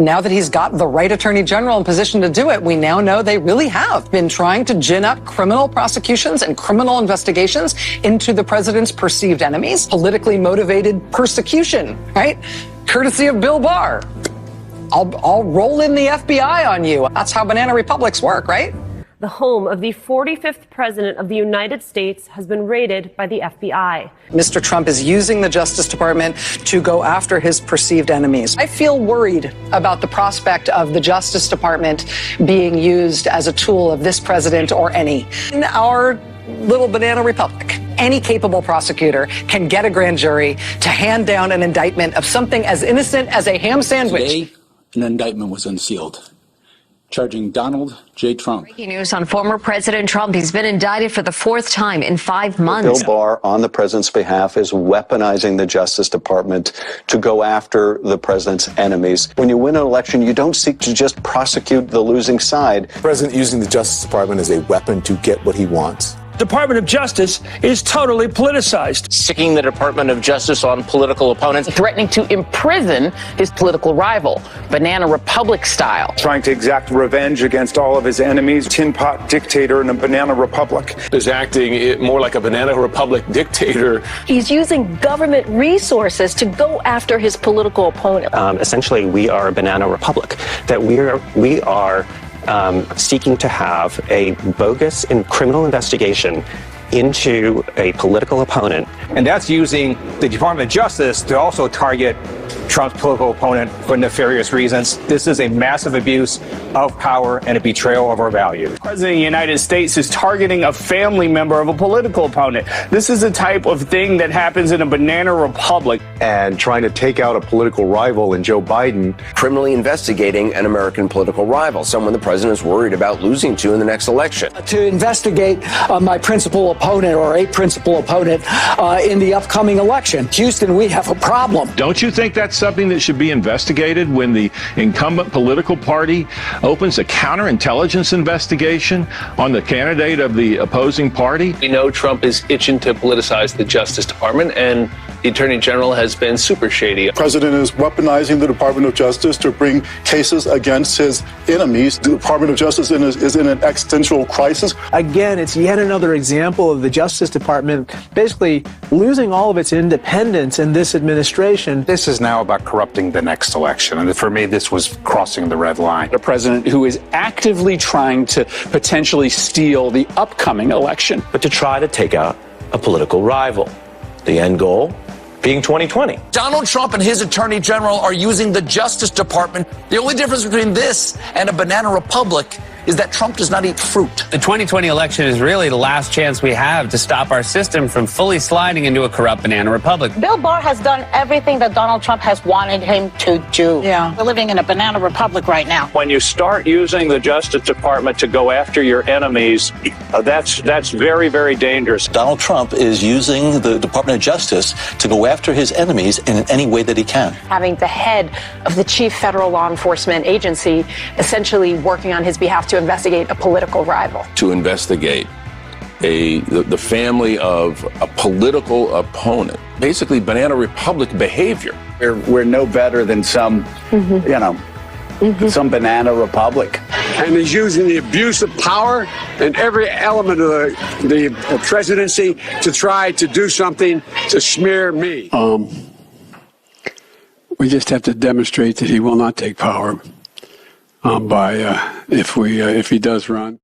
Now that he's got the right attorney general in position to do it, we now know they really have been trying to gin up criminal prosecutions and criminal investigations into the president's perceived enemies, politically motivated persecution, right? Courtesy of Bill Barr. I'll roll in the FBI on you. That's how banana republics work, right? The home of the 45th president of the United States has been raided by the FBI. Mr. Trump is using the Justice Department to go after his perceived enemies. I feel worried about the prospect of the Justice Department being used as a tool of this president or any. In our little banana republic, any capable prosecutor can get a grand jury to hand down an indictment of something as innocent as a ham sandwich. Today, an indictment was unsealed, charging Donald J. Trump. Breaking news on former President Trump. He's been indicted for the 4th time in 5 months. Bill Barr, on the president's behalf, is weaponizing the Justice Department to go after the president's enemies. When you win an election, you don't seek to just prosecute the losing side. The president using the Justice Department as a weapon to get what he wants. Department of Justice is totally politicized. Sticking the Department of Justice on political opponents, threatening to imprison his political rival, Banana Republic style. Trying to exact revenge against all of his enemies, tin pot dictator in a banana republic. Is acting more like a banana republic dictator. He's using government resources to go after his political opponent. Essentially, we are a banana republic, that we are seeking to have a bogus and criminal investigation into a political opponent. And that's using the Department of Justice to also target Trump's political opponent for nefarious reasons. This is a massive abuse of power and a betrayal of our values. The President of the United States is targeting a family member of a political opponent. This is the type of thing that happens in a banana republic. And trying to take out a political rival in Joe Biden. Criminally investigating an American political rival, someone the president is worried about losing to in the next election. To investigate my principal opponent or a principal opponent in the upcoming election. Houston, we have a problem. Don't you think that's something that should be investigated when the incumbent political party opens a counterintelligence investigation on the candidate of the opposing party? We know Trump is itching to politicize the Justice Department, and the Attorney General has been super shady. The president is weaponizing the Department of Justice to bring cases against his enemies. The Department of Justice is in an existential crisis. Again, it's yet another example of the Justice Department basically losing all of its independence in this administration. This is now about corrupting the next election. And for me, this was crossing the red line. A president who is actively trying to potentially steal the upcoming election. But to try to take out a political rival. The end goal being 2020. Donald Trump and his attorney general are using the Justice Department. The only difference between this and a banana republic is that Trump does not eat fruit. The 2020 election is really the last chance we have to stop our system from fully sliding into a corrupt banana republic. Bill Barr has done everything that Donald Trump has wanted him to do. Yeah. We're living in a banana republic right now. When you start using the Justice Department to go after your enemies, that's very, very dangerous. Donald Trump is using the Department of Justice to go after his enemies in any way that he can. Having the head of the chief federal law enforcement agency essentially working on his behalf to investigate a political rival. To investigate the family of a political opponent. Basically, banana republic behavior. We're no better than some, some banana republic. And he's using the abuse of power and every element of the presidency to try to do something to smear me. We just have to demonstrate that he will not take power if he does run.